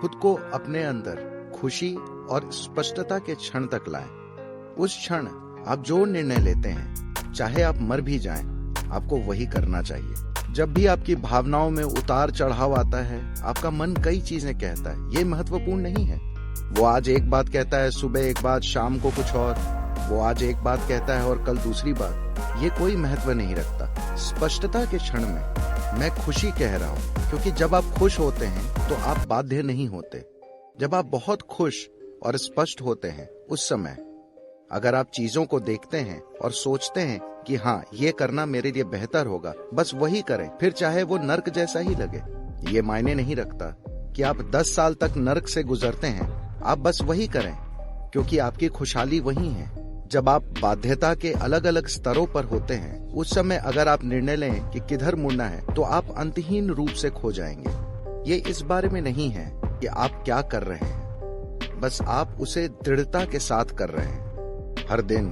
खुद को अपने अंदर खुशी और स्पष्टता के क्षण तक लाएं। उस क्षण आप जो निर्णय लेते हैं, चाहे आप मर भी जाएं, आपको वही करना चाहिए। जब भी आपकी भावनाओं में उतार चढ़ाव आता है, आपका मन कई चीजें कहता है, ये महत्वपूर्ण नहीं है। वो आज एक बात कहता है, सुबह एक बात, शाम को कुछ और। वो आज एक बात कहता है और कल दूसरी बात। ये कोई महत्व नहीं रखता। स्पष्टता के क्षण में मैं खुशी कह रहा हूँ, क्योंकि जब आप खुश होते हैं तो आप बाध्य नहीं होते। जब आप बहुत खुश और स्पष्ट होते हैं, उस समय अगर आप चीजों को देखते हैं और सोचते हैं कि हाँ, ये करना मेरे लिए बेहतर होगा, बस वही करें, फिर चाहे वो नर्क जैसा ही लगे। ये मायने नहीं रखता कि आप 10 साल तक नर्क से गुजरते हैं, आप बस वही करें, क्योंकि आपकी खुशहाली वही है। जब आप बाध्यता के अलग अलग स्तरों पर होते हैं, उस समय अगर आप निर्णय लें कि किधर मुड़ना है, तो आप अंतहीन रूप से खो जाएंगे। ये इस बारे में नहीं है कि आप क्या कर रहे हैं, बस आप उसे दृढ़ता के साथ कर रहे हैं। हर दिन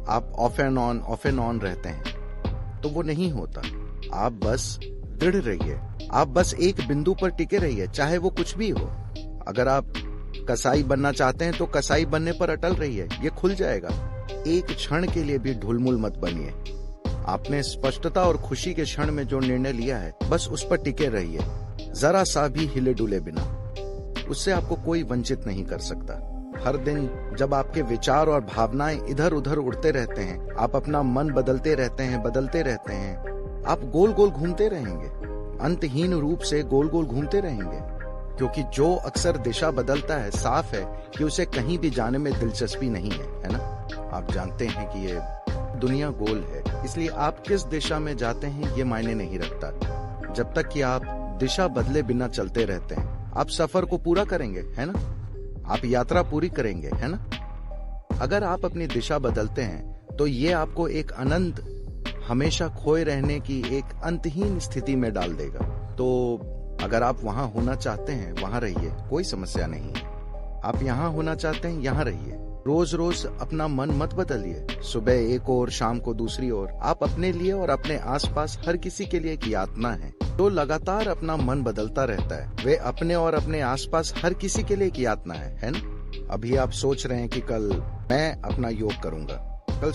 आप ऑफ एंड ऑन रहते हैं, तो वो नहीं होता। आप बस दृढ़ रहिए, आप बस एक बिंदु पर टिके रहिए, चाहे वो कुछ भी हो। अगर आप कसाई बनना चाहते हैं तो कसाई बनने पर अटल रहिए, ये खुल जाएगा। एक क्षण के लिए भी ढुलमुल मत बनिए। आपने स्पष्टता और खुशी के क्षण में जो निर्णय लिया है, बस उस पर टिके रहिए, जरा सा भी हिले डुले बिना। उससे आपको कोई वंचित नहीं कर सकता। हर दिन जब आपके विचार और भावनाएं इधर उधर उड़ते रहते हैं, आप अपना मन बदलते रहते हैं, आप गोल गोल घूमते रहेंगे, अंतहीन रूप से गोल गोल घूमते रहेंगे। क्योंकि जो अक्सर दिशा बदलता है, साफ है कि उसे कहीं भी जाने में दिलचस्पी नहीं है ना? आप जानते हैं कि ये दुनिया गोल है, इसलिए आप किस दिशा में जाते हैं ये मायने नहीं रखता। जब तक कि आप दिशा बदले बिना चलते रहते हैं, आप सफर को पूरा करेंगे, है ना? आप यात्रा पूरी करेंगे, है ना? अगर आप अपनी दिशा बदलते हैं तो ये आपको एक अनंत, हमेशा खोए रहने की एक अंतहीन स्थिति में डाल देगा। तो अगर आप वहां होना चाहते हैं, वहां रहिए, कोई समस्या नहीं है। आप यहां होना चाहते हैं, यहां रहिए। रोज रोज अपना मन मत बदलिए, सुबह एक और, शाम को दूसरी ओर। आप अपने लिए और अपने आसपास हर किसी के लिए एक यातना है। तो लगातार अपना मन बदलता रहता है, वे अपने और अपने आसपास हर किसी के लिए एक यातना है ना? अभी आप सोच रहे हैं कि कल मैं अपना योग करूंगा, कल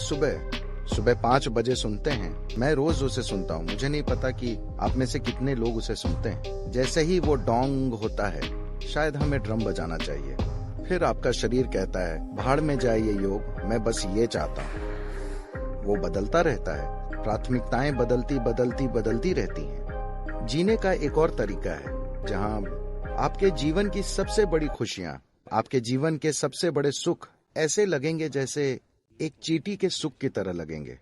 सुबह 5 बजे सुनते हैं। मैं रोज उसे सुनता हूँ, मुझे नहीं पता कि आप में से कितने लोग उसे सुनते हैं। जैसे ही वो डोंग होता है, शायद हमें ड्रम बजाना चाहिए। फिर आपका शरीर कहता है, भाड़ में जाए ये योग, मैं बस ये चाहता हूँ। वो बदलता रहता है, प्राथमिकताएं बदलती रहती हैं। जीने का एक और तरीका है, जहाँ आपके जीवन की सबसे बड़ी खुशियां, आपके जीवन के सबसे बड़े सुख ऐसे लगेंगे जैसे एक चींटी के सुख की तरह लगेंगे।